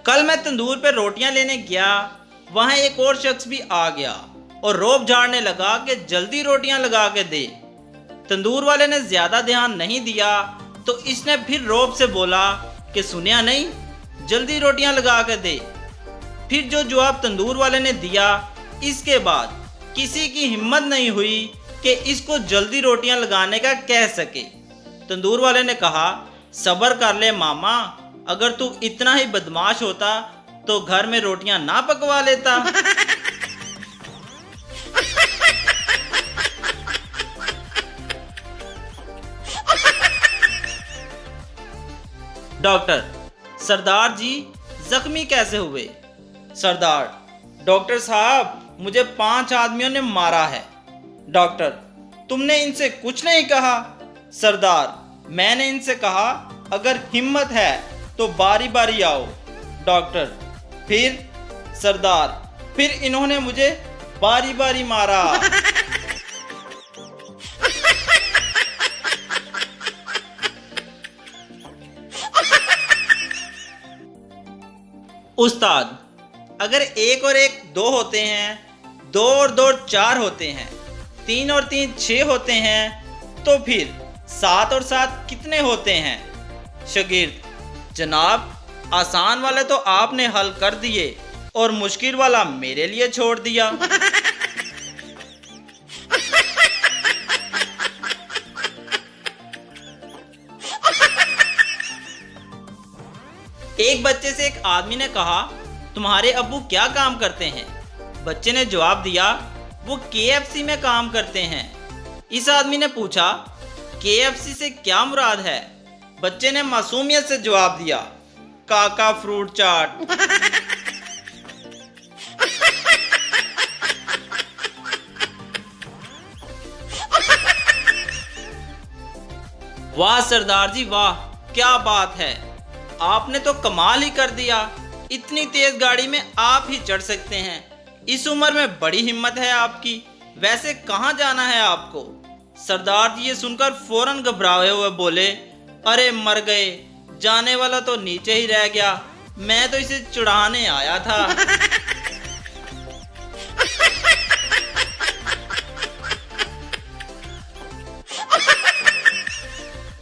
कल मैं तंदूर पे रोटियां लेने गया, वहां एक और शख्स भी आ गया और रोब झाड़ने लगा कि जल्दी रोटियां लगा के दे। तंदूर वाले ने ज्यादा ध्यान नहीं दिया तो इसने फिर रोब से बोला कि सुनिया नहीं, जल्दी रोटियां लगा के दे। फिर जो जवाब तंदूर वाले ने दिया, इसके बाद किसी की हिम्मत नहीं हुई कि इसको जल्दी रोटियां लगाने का कह सके। तंदूर वाले ने कहा, सब्र कर ले मामा, अगर तू इतना ही बदमाश होता तो घर में रोटियां ना पकवा लेता। डॉक्टर, सरदार जी जख्मी कैसे हुए? सरदार, डॉक्टर साहब मुझे 5 आदमियों ने मारा है। डॉक्टर, तुमने इनसे कुछ नहीं कहा? सरदार, मैंने इनसे कहा अगर हिम्मत है तो बारी बारी आओ। डॉक्टर, फिर? सरदार, फिर इन्होंने मुझे बारी बारी मारा। उस्ताद, अगर 1 और 1 2 होते हैं, 2 और 2 4 होते हैं, 3 और 3 6 होते हैं, तो फिर 7 और 7 कितने होते हैं? शागिर्द, जनाब आसान वाले तो आपने हल कर दिए और मुश्किल वाला मेरे लिए छोड़ दिया। एक बच्चे से एक आदमी ने कहा, तुम्हारे अब्बू क्या काम करते हैं? बच्चे ने जवाब दिया, वो KFC में काम करते हैं। इस आदमी ने पूछा, KFC से क्या मुराद है? बच्चे ने मासूमियत से जवाब दिया, काका फ्रूट चाट। वाह सरदार जी वाह, क्या बात है, आपने तो कमाल ही कर दिया। इतनी तेज गाड़ी में आप ही चढ़ सकते हैं। इस उम्र में बड़ी हिम्मत है आपकी। वैसे कहाँ जाना है आपको? सरदार जी ये सुनकर फौरन घबराए हुए बोले, अरे मर गए, जाने वाला तो नीचे ही रह गया, मैं तो इसे चढ़ाने आया था।